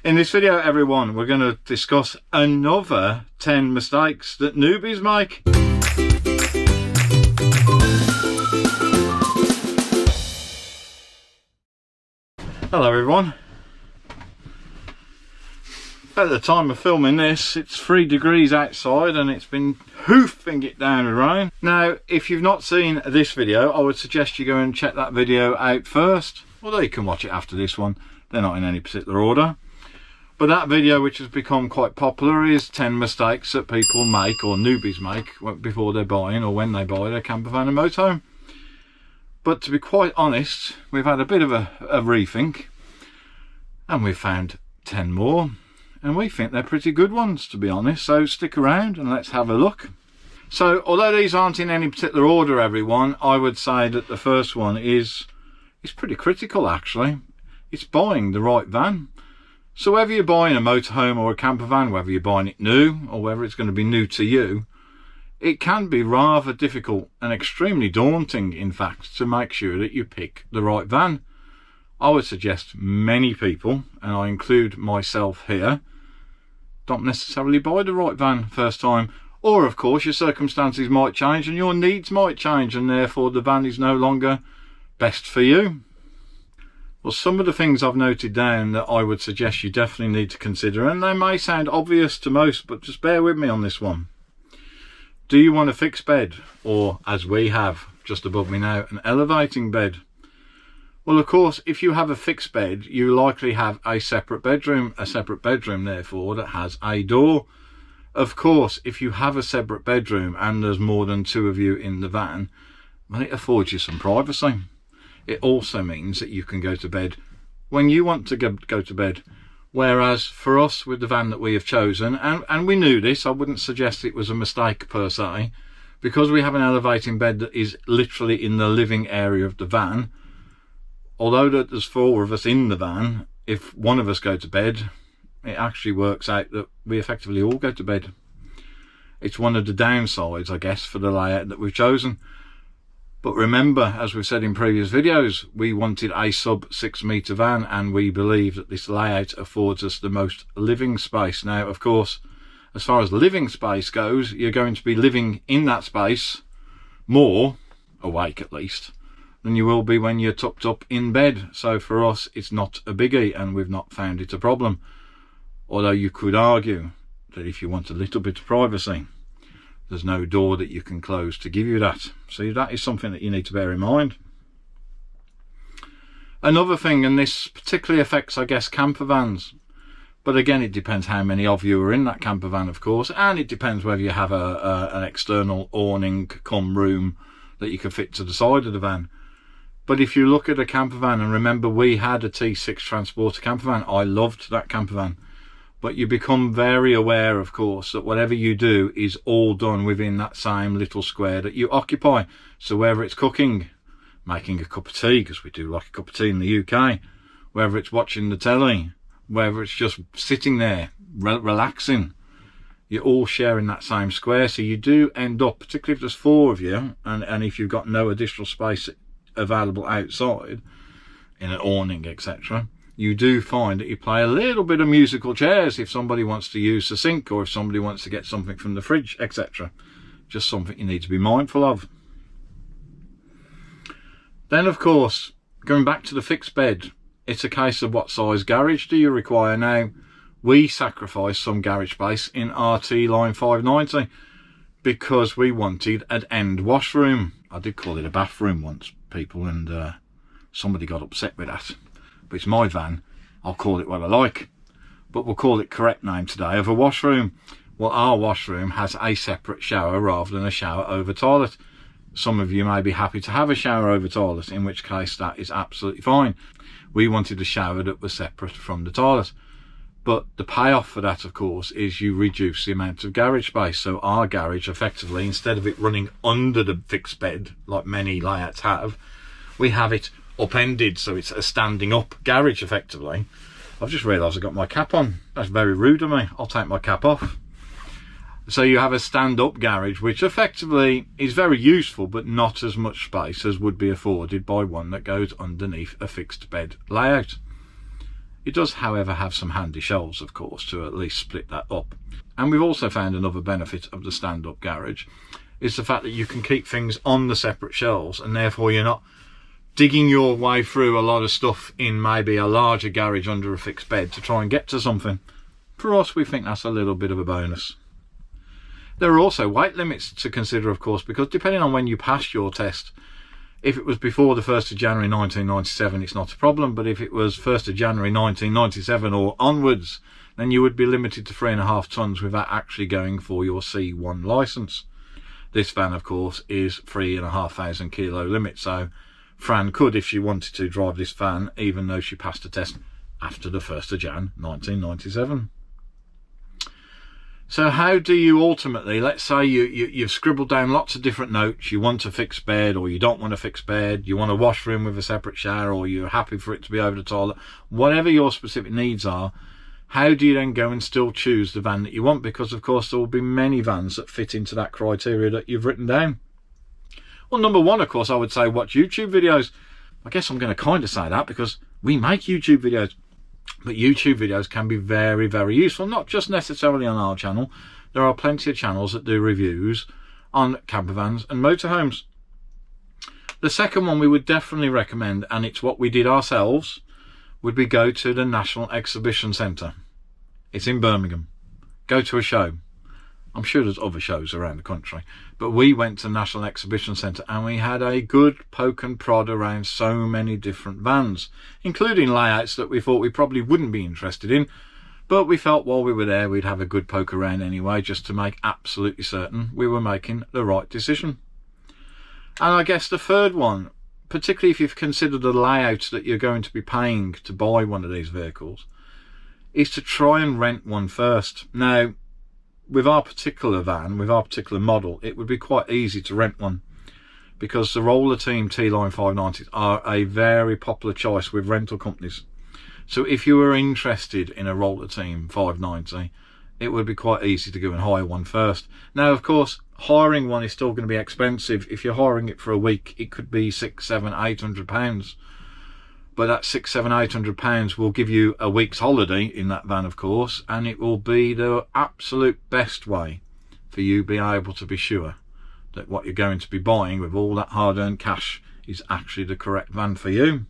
In this video, everyone, we're going to discuss another 10 mistakes that newbies make. Hello everyone. At the time of filming this, it's 3 degrees outside and it's been hoofing it down with rain. Now, if you've not seen this video, I would suggest you go and check that video out first, although you can watch it after this one. They're not in any particular order. But that video, which has become quite popular, is 10 mistakes that people make, or newbies make, before they're buying or when they buy their campervan and motorhome. But to be quite honest, we've had a bit of a rethink, and we've found 10 more, and we think they're pretty good ones, to be honest. So stick around and let's have a look. So although these aren't in any particular order, everyone, I would say that the first one is pretty critical, actually. It's buying the right van. So whether you're buying a motorhome or a campervan, whether you're buying it new or whether it's going to be new to you, it can be rather difficult and extremely daunting, in fact, to make sure that you pick the right van. I would suggest many people, and I include myself here, don't necessarily buy the right van first time. Or of course your circumstances might change and your needs might change, and therefore the van is no longer best for you. Well, some of the things I've noted down that I would suggest you definitely need to consider, and they may sound obvious to most, but just bear with me on this one. Do you want a fixed bed, or, as we have just above me now, an elevating bed? Well, of course, if you have a fixed bed, you likely have a separate bedroom therefore that has a door. Of course, if you have a separate bedroom and there's more than 2 of you in the van, well, it affords you some privacy. It also means that you can go to bed when you want to go to bed. Whereas for us, with the van that we have chosen, and we knew this, I wouldn't suggest it was a mistake per se, because we have an elevating bed that is literally in the living area of the van. Although there's 4 of us in the van, if one of us go to bed, it actually works out that we effectively all go to bed. It's one of the downsides, I guess, for the layout that we've chosen. But remember, as we've said in previous videos, we wanted a sub 6 metre van, and we believe that this layout affords us the most living space. Now, of course, as far as living space goes, you're going to be living in that space more, awake at least, than you will be when you're tucked up in bed. So for us, it's not a biggie, and we've not found it a problem. Although you could argue that if you want a little bit of privacy, there's no door that you can close to give you that. So that is something that you need to bear in mind. Another thing, and this particularly affects, I guess, campervans, but again, it depends how many of you are in that campervan, of course, and it depends whether you have an external awning come room that you can fit to the side of the van. But if you look at a campervan, and remember, we had a T6 Transporter campervan. I loved that campervan. But you become very aware, of course, that whatever you do is all done within that same little square that you occupy. So whether it's cooking, making a cup of tea, because we do like a cup of tea in the UK, whether it's watching the telly, whether it's just sitting there relaxing, you're all sharing that same square. So you do end up, particularly if there's 4 of you, and if you've got no additional space available outside in an awning, etc., you do find that you play a little bit of musical chairs if somebody wants to use the sink, or if somebody wants to get something from the fridge, etc. Just something you need to be mindful of. Then, of course, going back to the fixed bed, it's a case of what size garage do you require. Now, we sacrificed some garage space in RT line 590 because we wanted an end washroom. I did call it a bathroom once, people, and somebody got upset with that. But it's my van, I'll call it what I like. But we'll call it correct name today of a washroom. Well, our washroom has a separate shower rather than a shower over toilet. Some of you may be happy to have a shower over toilet, in which case that is absolutely fine. We wanted a shower that was separate from the toilet. But the payoff for that, of course, is you reduce the amount of garage space. So our garage, effectively, instead of it running under the fixed bed, like many layouts have, we have it upended, so it's a standing up garage, effectively. I've just realised I got my cap on. That's very rude of me. I'll take my cap off. So you have a stand-up garage, which effectively is very useful, but not as much space as would be afforded by one that goes underneath a fixed bed layout. It does, however, have some handy shelves, of course, to at least split that up. And we've also found another benefit of the stand-up garage is the fact that you can keep things on the separate shelves, and therefore you're not digging your way through a lot of stuff in maybe a larger garage under a fixed bed to try and get to something. For us, we think that's a little bit of a bonus. There are also weight limits to consider, of course, because depending on when you pass your test, if it was before the 1st of January 1997, it's not a problem, but if it was 1st of January 1997 or onwards, then you would be limited to 3.5 tonnes without actually going for your C1 licence. This van, of course, is 3,500 kilo limit, so Fran could, if she wanted to, drive this van even though she passed the test after the 1st of Jan 1997. So how do you ultimately, let's say you've scribbled down lots of different notes, you want a fixed bed or you don't want a fixed bed, you want a washroom with a separate shower, or you're happy for it to be over the toilet, whatever your specific needs are, how do you then go and still choose the van that you want? Because of course there will be many vans that fit into that criteria that you've written down. Well, number one, of course, I would say watch YouTube videos. I guess I'm going to kind of say that because we make YouTube videos. But YouTube videos can be very, very useful, not just necessarily on our channel. There are plenty of channels that do reviews on campervans and motorhomes. The second one we would definitely recommend, and it's what we did ourselves, would be go to the National Exhibition Centre. It's in Birmingham. Go to a show. I'm sure there's other shows around the country, but we went to the National Exhibition Centre and we had a good poke and prod around so many different vans, including layouts that we thought we probably wouldn't be interested in, but we felt while we were there we'd have a good poke around anyway, just to make absolutely certain we were making the right decision. And I guess the third one, particularly if you've considered the layout that you're going to be paying to buy one of these vehicles, is to try and rent one first. Now, with our particular van, with our particular model, it would be quite easy to rent one because the Roller Team T-Line 590s are a very popular choice with rental companies. So if you were interested in a Roller Team 590, it would be quite easy to go and hire one first. Now, of course, hiring one is still going to be expensive. If you're hiring it for a week, it could be £600, £700, £800. But that £600, £700, £800 will give you a week's holiday in that van, of course, and it will be the absolute best way for you to be able to be sure that what you're going to be buying with all that hard-earned cash is actually the correct van for you.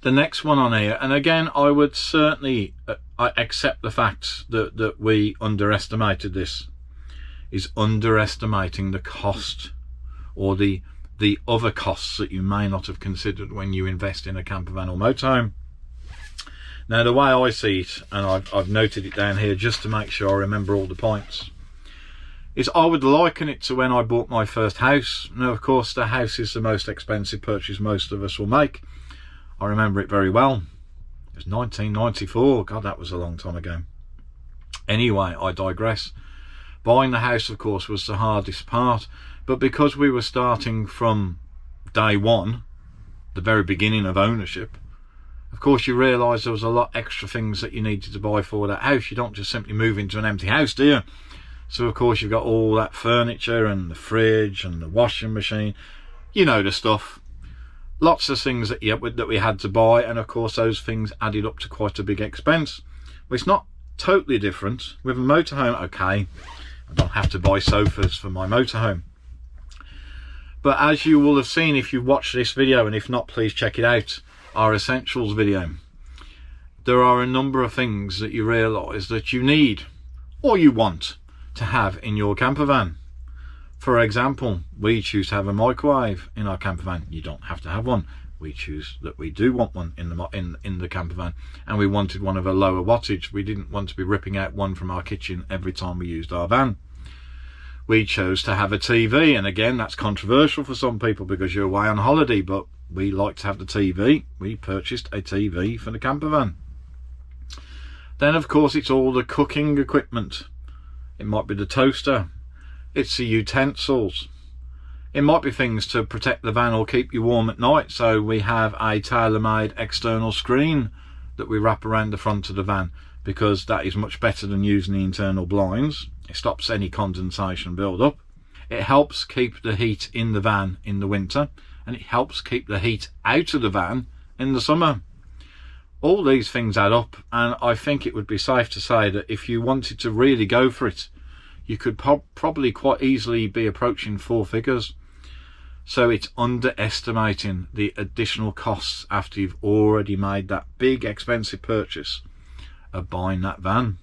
The next one on here, and again, I would certainly accept the fact that we underestimated this, is underestimating the cost or the other costs that you may not have considered when you invest in a campervan or motorhome. Now, the way I see it, and I've noted it down here just to make sure I remember all the points, is I would liken it to when I bought my first house. Now, of course, the house is the most expensive purchase most of us will make. I remember it very well. It was 1994. God, that was a long time ago. Anyway, I digress. Buying the house, of course, was the hardest part. But because we were starting from day one, the very beginning of ownership, of course you realise there was a lot extra things that you needed to buy for that house. You don't just simply move into an empty house, do you? So of course you've got all that furniture and the fridge and the washing machine, you know the stuff. Lots of things that we had to buy, and of course those things added up to quite a big expense. Well, it's not totally different with a motorhome. Okay, I don't have to buy sofas for my motorhome. But as you will have seen if you've watched this video, and if not, please check it out, our essentials video. There are a number of things that you realise that you need or you want to have in your campervan. For example, we choose to have a microwave in our campervan. You don't have to have one. We choose that we do want one in the campervan, and we wanted one of a lower wattage. We didn't want to be ripping out one from our kitchen every time we used our van. We chose to have a TV, and again, that's controversial for some people because you're away on holiday, but we like to have the TV. We purchased a TV for the campervan. Then, of course, it's all the cooking equipment. It might be the toaster. It's the utensils. It might be things to protect the van or keep you warm at night. So we have a tailor-made external screen that we wrap around the front of the van, because that is much better than using the internal blinds. It stops any condensation build up. It helps keep the heat in the van in the winter, and it helps keep the heat out of the van in the summer. All these things add up, and I think it would be safe to say that if you wanted to really go for it, you could probably quite easily be approaching 4 figures. So it's underestimating the additional costs after you've already made that big expensive purchase of buying that van.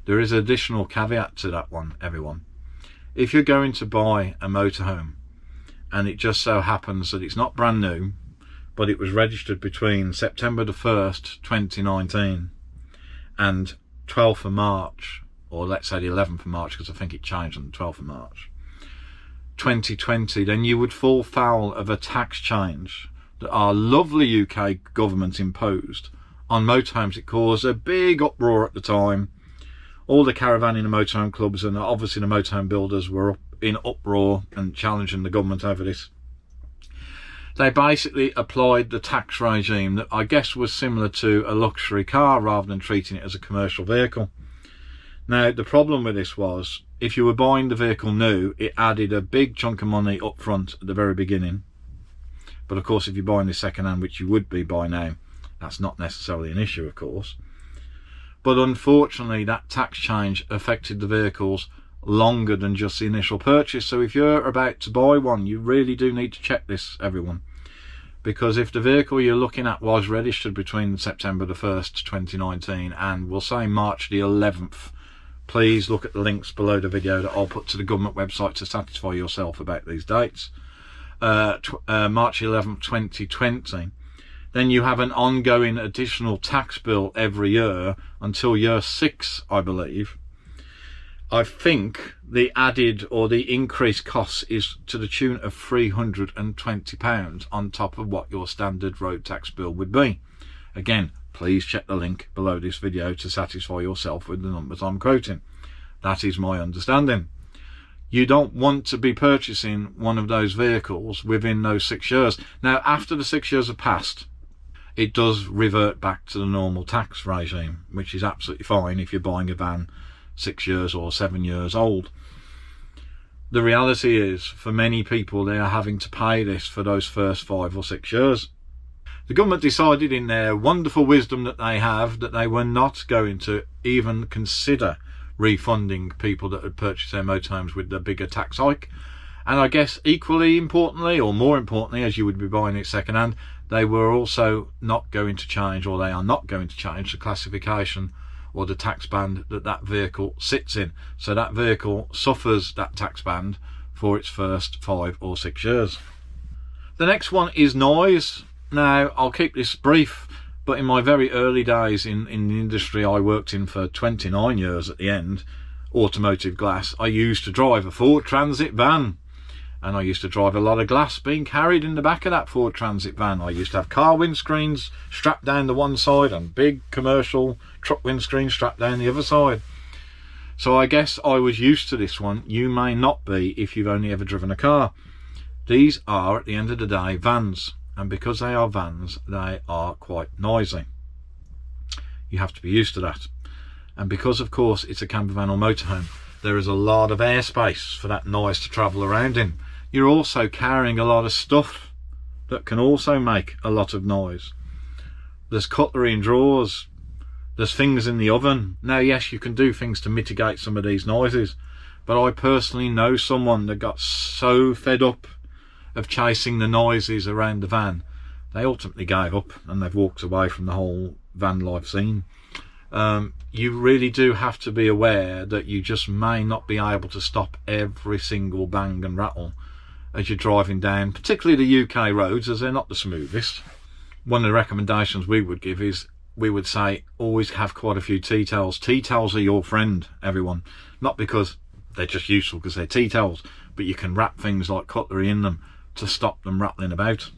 There is an additional caveat to that one, everyone. If you're going to buy a motorhome and it just so happens that it's not brand new, but it was registered between September the 1st 2019 and 12th of March, or let's say the 11th of March, because I think it changed on the 12th of March 2020, then you would fall foul of a tax change that our lovely UK government imposed on motorhomes. It caused a big uproar at the time. All the caravan and the motorhome clubs and obviously the motorhome builders were in uproar and challenging the government over this. They basically applied the tax regime that I guess was similar to a luxury car rather than treating it as a commercial vehicle. Now, the problem with this was, if you were buying the vehicle new, it added a big chunk of money up front at the very beginning. But of course, if you're buying this second hand, which you would be by now, that's not necessarily an issue, of course. But unfortunately, that tax change affected the vehicles longer than just the initial purchase. So if you're about to buy one, you really do need to check this, everyone. Because if the vehicle you're looking at was registered between September the 1st 2019 and we'll say March the 11th, please look at the links below the video that I'll put to the government website to satisfy yourself about these dates. March 11th 2020, then you have an ongoing additional tax bill every year until year 6, I believe. I think the added or the increased cost is to the tune of £320 on top of what your standard road tax bill would be. Again, please check the link below this video to satisfy yourself with the numbers I'm quoting. That is my understanding. You don't want to be purchasing one of those vehicles within those 6 years. Now, after the 6 years have passed, it does revert back to the normal tax regime, which is absolutely fine if you're buying a van 6 years or 7 years old. The reality is, for many people, they are having to pay this for those first 5 or 6 years. The government decided in their wonderful wisdom that they have that they were not going to even consider refunding people that had purchased their motorhomes with the bigger tax hike. And I guess equally importantly, or more importantly, as you would be buying it second hand, they were also not going to change, or they are not going to change the classification or the tax band that that vehicle sits in. So that vehicle suffers that tax band for its first 5 or 6 years. The next one is noise. Now, I'll keep this brief, but in my very early days in the industry I worked in for 29 years at the end, automotive glass, I used to drive a Ford Transit van. And I used to drive a lot of glass being carried in the back of that Ford Transit van. I used to have car windscreens strapped down the one side and big commercial truck windscreens strapped down the other side. So I guess I was used to this one. You may not be if you've only ever driven a car. These are, at the end of the day, vans. And because they are vans, they are quite noisy. You have to be used to that. And because, of course, it's a campervan or motorhome, there is a lot of airspace for that noise to travel around in. You're also carrying a lot of stuff that can also make a lot of noise. There's cutlery in drawers, there's things in the oven. Now, yes, you can do things to mitigate some of these noises, but I personally know someone that got so fed up of chasing the noises around the van, they ultimately gave up and they've walked away from the whole van life scene. You really do have to be aware that you just may not be able to stop every single bang and rattle as you're driving down, particularly the UK roads, as they're not the smoothest. One of the recommendations we would give is, we would say, always have quite a few tea towels. Tea towels are your friend, everyone. Not because they're just useful because they're tea towels, but you can wrap things like cutlery in them to stop them rattling about.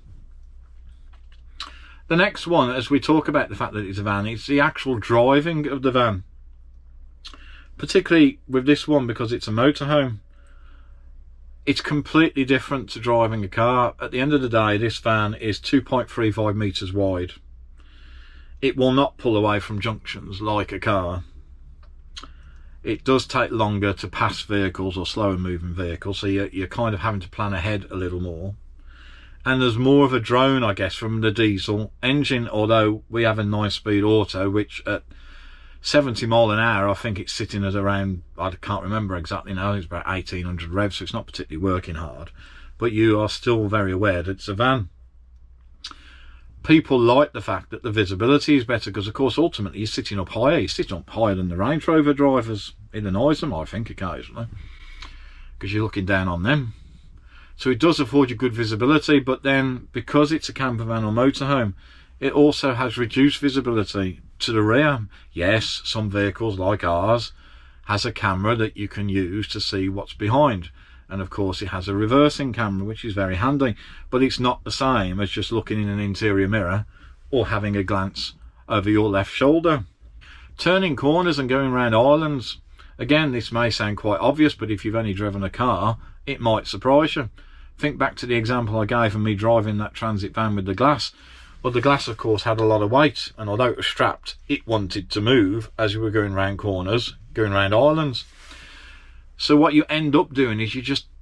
The next one, as we talk about the fact that it's a van, it's the actual driving of the van. Particularly with this one, because it's a motorhome. It's completely different to driving a car. At the end of the day, this van is 2.35 metres wide. It will not pull away from junctions like a car. It does take longer to pass vehicles or slower moving vehicles, so you're kind of having to plan ahead a little more. and there's more of a drone, I guess, from the diesel engine, although we have a 9-speed auto, which at 70 mile an hour, I think it's sitting at around, I can't remember exactly now, it's about 1800 revs, so it's not particularly working hard, but you are still very aware that it's a van. People like the fact that the visibility is better, because of course ultimately you're sitting up higher. You're sitting up higher than the Range Rover drivers. It annoys them, I think, occasionally, because you're looking down on them. So it does afford you good visibility, but then because it's a campervan or motorhome, it also has reduced visibility to the rear. Yes, some vehicles like ours has a camera that you can use to see what's behind, and of course it has a reversing camera, which is very handy, but it's not the same as just looking in an interior mirror or having a glance over your left shoulder. Turning corners and going around islands, again, this may sound quite obvious, but if you've only driven a car, it might surprise you. Think back to the example I gave of me driving that transit van with the glass. Well, the glass of course had a lot of weight, and although it was strapped, it wanted to move as you were going around corners, going around islands. So what you end up doing is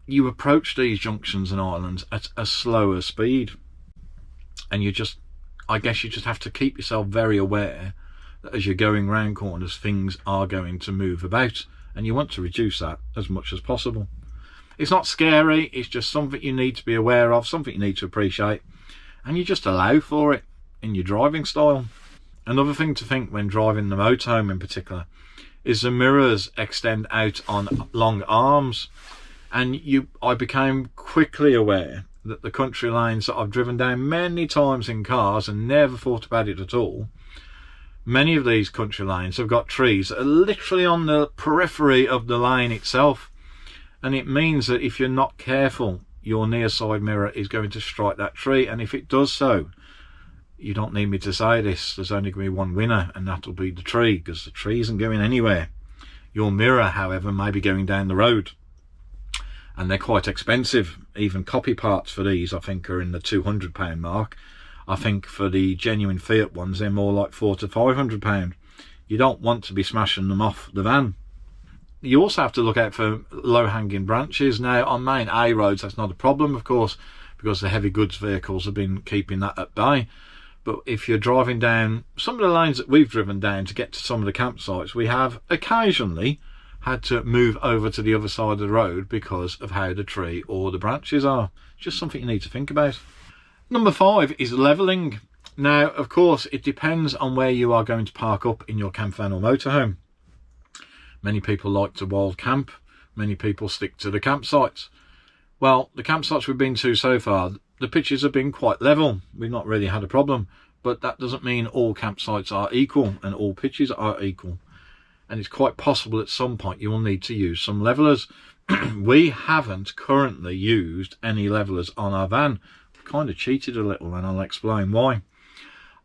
you approach these junctions and islands at a slower speed, and I guess you just have to keep yourself very aware that as you're going round corners, things are going to move about, and you want to reduce that as much as possible. It's not scary, it's just something you need to be aware of, something you need to appreciate, and you just allow for it in your driving style. Another thing to think when driving the motorhome in particular is the mirrors extend out on long arms, and I became quickly aware that the country lanes that I've driven down many times in cars and never thought about it at all, many of these country lanes have got trees that are literally on the periphery of the lane itself, and it means that if you're not careful, your near side mirror is going to strike that tree, and if it does so, you don't need me to say this, there's only going to be one winner, and that'll be the tree, because the tree isn't going anywhere. Your mirror, however, may be going down the road, and they're quite expensive. Even copy parts for these I think are in the £200 mark. I think for the genuine Fiat ones they're more like £400 to £500. You don't want to be smashing them off the van. You also have to look out for low-hanging branches. Now on main A roads that's not a problem, of course, because the heavy goods vehicles have been keeping that at bay. But if you're driving down some of the lanes that we've driven down to get to some of the campsites, we have occasionally had to move over to the other side of the road because of how the tree or the branches are. Just something you need to think about. Number 5 is levelling. Now, of course, it depends on where you are going to park up in your campervan or motorhome. Many people like to wild camp. Many people stick to the campsites. Well, the campsites we've been to so far, the pitches have been quite level. We've not really had a problem, but that doesn't mean all campsites are equal and all pitches are equal. And it's quite possible at some point you will need to use some levelers. We haven't currently used any levelers on our van. We've kind of cheated a little, and I'll explain why.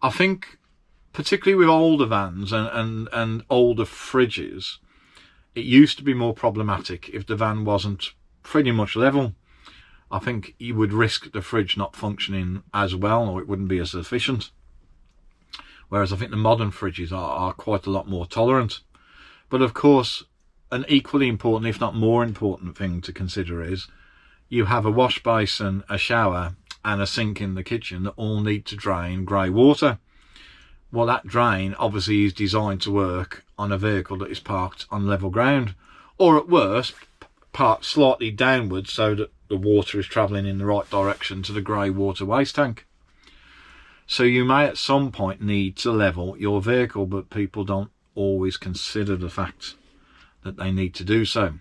I think particularly with older vans and older fridges, it used to be more problematic if the van wasn't pretty much level. I think you would risk the fridge not functioning as well, or it wouldn't be as efficient. Whereas I think the modern fridges are quite a lot more tolerant. But of course, an equally important, if not more important thing to consider is you have a wash basin, a shower and a sink in the kitchen that all need to drain grey water. Well, that drain obviously is designed to work on a vehicle that is parked on level ground, or at worst parked slightly downwards so that the water is travelling in the right direction to the grey water waste tank. So you may at some point need to level your vehicle, but people don't always consider the fact that they need to do so.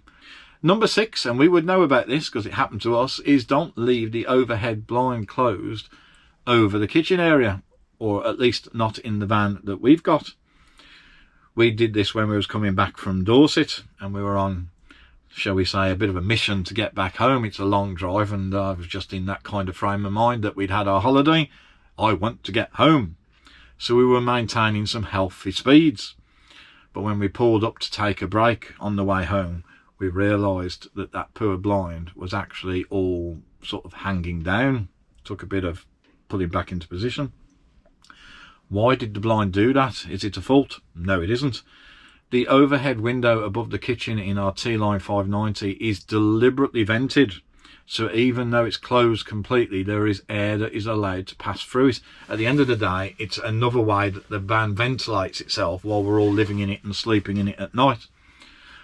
Number 6, and we would know about this because it happened to us, is don't leave the overhead blind closed over the kitchen area, or at least not in the van that we've got. We did this when we was coming back from Dorset, and we were on, shall we say, a bit of a mission to get back home. It's a long drive, and I was just in that kind of frame of mind that we'd had our holiday. I want to get home. So we were maintaining some healthy speeds. But when we pulled up to take a break on the way home, we realised that that poor blind was actually all sort of hanging down. Took a bit of pulling back into position. Why did the blind do that? Is it a fault? No, it isn't. The overhead window above the kitchen in our T-Line 590 is deliberately vented So even though it's closed completely, there is air that is allowed to pass through it. At the end of the day, it's another way that the van ventilates itself while we're all living in it and sleeping in it at night.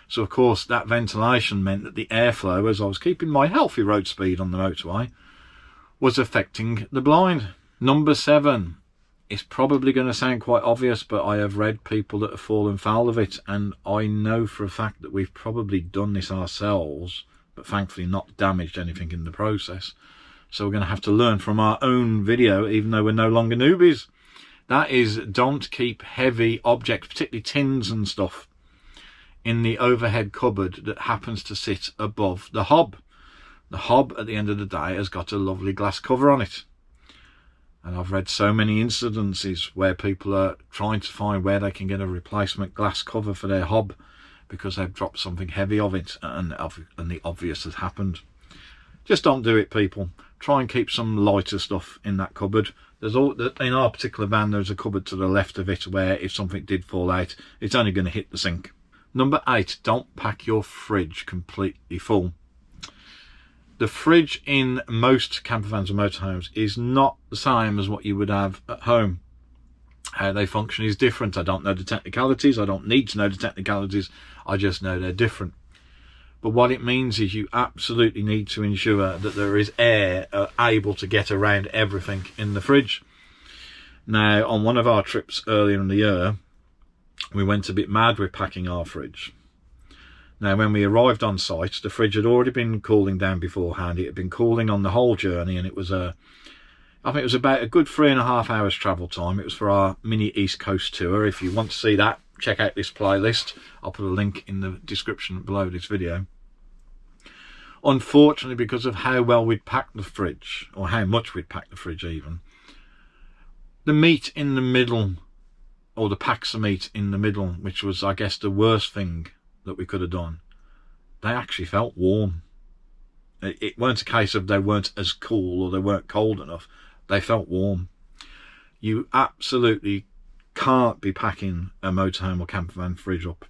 So of course that ventilation meant that the airflow, as I was keeping my healthy road speed on the motorway, was affecting the blind. Number 7. It's probably going to sound quite obvious, but I have read people that have fallen foul of it, and I know for a fact that we've probably done this ourselves, but thankfully not damaged anything in the process. So we're going to have to learn from our own video, even though we're no longer newbies. That is, don't keep heavy objects, particularly tins and stuff, in the overhead cupboard that happens to sit above the hob. The hob, at the end of the day, has got a lovely glass cover on it. And I've read so many incidences where people are trying to find where they can get a replacement glass cover for their hob because they've dropped something heavy of it and the obvious has happened. Just don't do it, people. Try and keep some lighter stuff in that cupboard. In our particular van, there's a cupboard to the left of it where if something did fall out, it's only going to hit the sink. Number 8, don't pack your fridge completely full. The fridge in most campervans and motorhomes is not the same as what you would have at home. How they function is different. I don't know the technicalities. I don't need to know the technicalities. I just know they're different. But what it means is you absolutely need to ensure that there is air able to get around everything in the fridge. Now, on one of our trips earlier in the year, we went a bit mad with packing our fridge. Now, when we arrived on site, the fridge had already been cooling down beforehand. It had been cooling on the whole journey, and it was I think it was about a good 3.5 hours travel time. It was for our mini East Coast tour. If you want to see that, check out this playlist. I'll put a link in the description below this video. Unfortunately, because of how well we'd packed the fridge, or how much we'd packed the fridge even, the meat in the middle, or the packs of meat in the middle, which was, I guess, the worst thing that we could have done, they actually felt warm. It weren't a case of they weren't as cool or they weren't cold enough. They felt warm. You absolutely can't be packing a motorhome or campervan fridge up.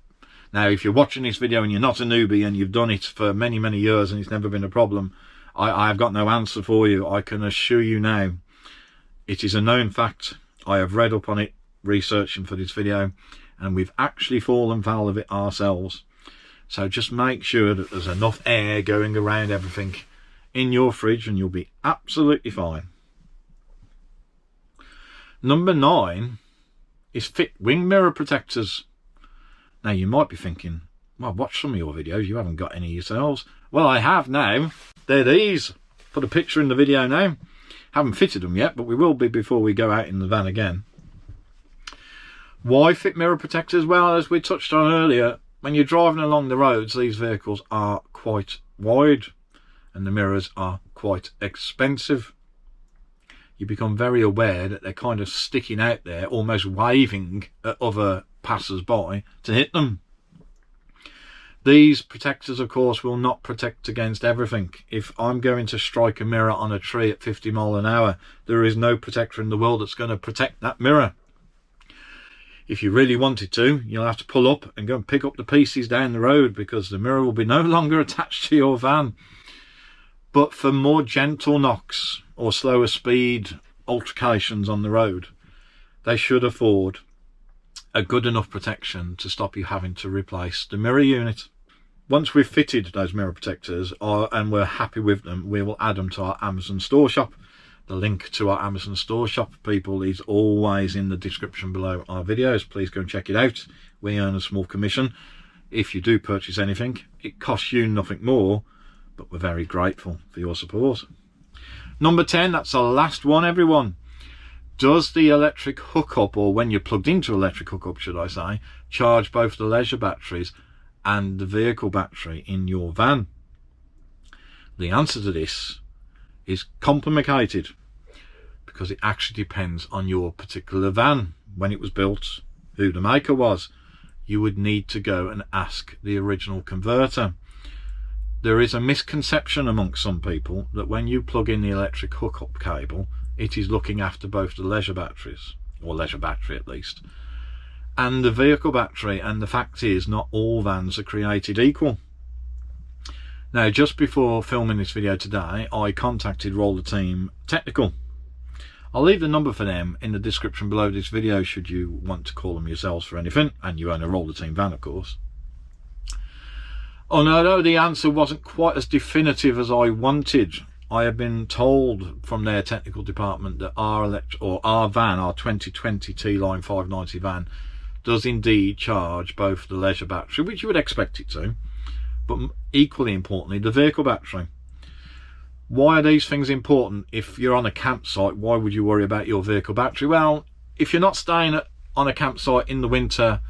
Now, if you're watching this video and you're not a newbie and you've done it for many, many years and it's never been a problem, I've got no answer for you. I can assure you now, it is a known fact. I have read up on it, researching for this video, and we've actually fallen foul of it ourselves. So just make sure that there's enough air going around everything in your fridge and you'll be absolutely fine. Number 9 is fit wing mirror protectors. Now you might be thinking, well, I've watched some of your videos, you haven't got any yourselves. Well, I have now. They're these. Put a picture in the video now. Haven't fitted them yet, but we will be before we go out in the van again. Why fit mirror protectors? Well, as we touched on earlier, when you're driving along the roads, these vehicles are quite wide and the mirrors are quite expensive. You become very aware that they're kind of sticking out there, almost waving at other passers-by to hit them. These protectors, of course, will not protect against everything. If I'm going to strike a mirror on a tree at 50 miles an hour, there is no protector in the world that's going to protect that mirror. If you really wanted to, you'll have to pull up and go and pick up the pieces down the road because the mirror will be no longer attached to your van. But for more gentle knocks or slower speed altercations on the road, they should afford a good enough protection to stop you having to replace the mirror unit. Once we've fitted those mirror protectors and we're happy with them, we will add them to our Amazon store shop. The link to our Amazon store shop, people, is always in the description below our videos. Please go and check it out. We earn a small commission if you do purchase anything. It costs you nothing more, but we're very grateful for your support. Number 10, that's the last one, everyone. Does the electric hookup, or when you're plugged into electric hookup, should I say, charge both the leisure batteries and the vehicle battery in your van? The answer to this is complicated because it actually depends on your particular van. When it was built, who the maker was, you would need to go and ask the original converter. There is a misconception amongst some people that when you plug in the electric hookup cable, it is looking after both the leisure batteries, or leisure battery at least, and the vehicle battery. And the fact is, not all vans are created equal. Now, just before filming this video today, I contacted Roller Team Technical. I'll leave the number for them in the description below this video should you want to call them yourselves for anything, and you own a Roller Team van, of course. Although the answer wasn't quite as definitive as I wanted, I have been told from their technical department that our van, our 2020 T-Line 590 van, does indeed charge both the leisure battery, which you would expect it to, but equally importantly, the vehicle battery. Why are these things important? If you're on a campsite, why would you worry about your vehicle battery? Well, if you're not staying on a campsite in the winter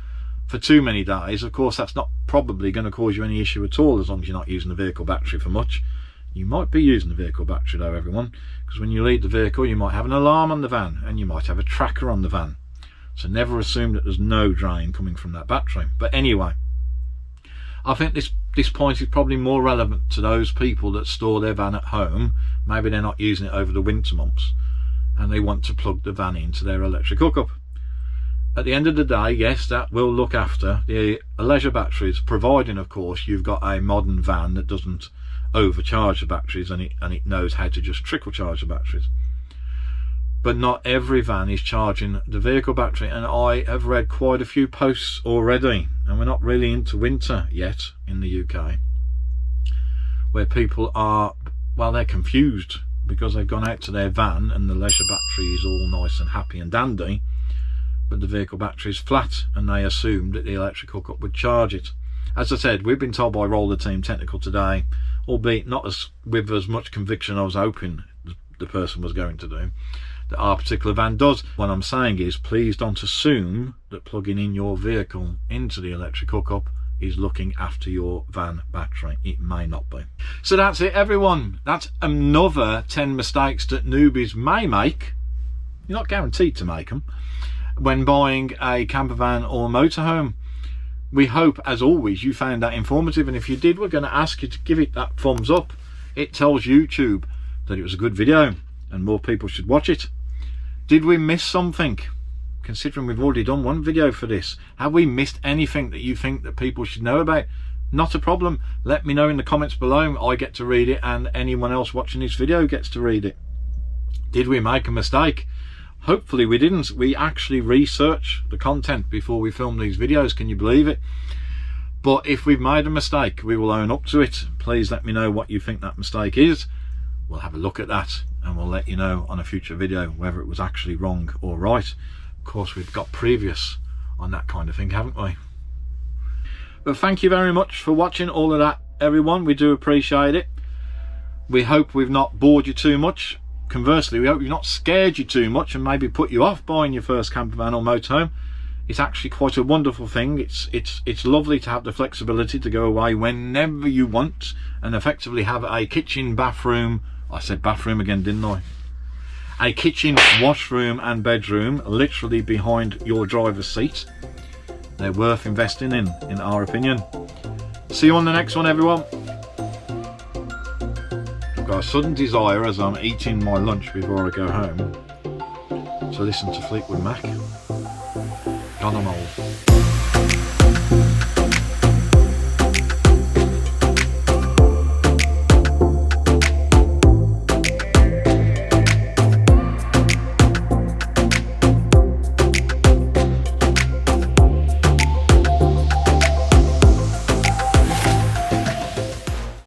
for too many days, of course that's not probably going to cause you any issue at all, as long as you're not using the vehicle battery for much. You might be using the vehicle battery though, everyone, because when you leave the vehicle you might have an alarm on the van and you might have a tracker on the van. So never assume that there's no drain coming from that battery. But anyway, I think this point is probably more relevant to those people that store their van at home. Maybe they're not using it over the winter months and they want to plug the van into their electric hookup. At the end of the day, yes, that will look after the leisure batteries, providing of course you've got a modern van that doesn't overcharge the batteries and it knows how to just trickle charge the batteries. But not every van is charging the vehicle battery, and I have read quite a few posts already, and we're not really into winter yet in the UK, where people are, well, they're confused because they've gone out to their van and the leisure battery is all nice and happy and dandy, but the vehicle battery is flat, and they assumed that the electric hookup would charge it. As I said, we've been told by Roller Team Technical today, albeit not with as much conviction I was hoping the person was going to do, that our particular van does. What I'm saying is, please don't assume that plugging in your vehicle into the electric hookup is looking after your van battery. It may not be. So that's it, everyone. That's another 10 mistakes that newbies may make. You're not guaranteed to make them when buying a campervan or motorhome. We hope, as always, you found that informative, and if you did, we're going to ask you to give it that thumbs up. It tells YouTube that it was a good video and more people should watch it. Did we miss something? Considering we've already done one video for this, have we missed anything that you think that people should know about? Not a problem. Let me know in the comments below. I get to read it and anyone else watching this video gets to read it. Did we make a mistake? Hopefully we didn't. We actually research the content before we film these videos, can you believe it? But if we've made a mistake, we will own up to it. Please let me know what you think that mistake is. We'll have a look at that and we'll let you know on a future video whether it was actually wrong or right. Of course, we've got previous on that kind of thing, haven't we? But thank you very much for watching all of that, everyone. We do appreciate it. We hope we've not bored you too much. Conversely, we hope we've not scared you too much and maybe put you off buying your first campervan or motorhome. It's actually quite a wonderful thing. It's lovely to have the flexibility to go away whenever you want and effectively have a kitchen, bathroom, I said bathroom again, didn't I? A kitchen, washroom and bedroom literally behind your driver's seat. They're worth investing in our opinion. See you on the next one, everyone. I've got a sudden desire as I'm eating my lunch before I go home to listen to Fleetwood Mac. Gone I'm old.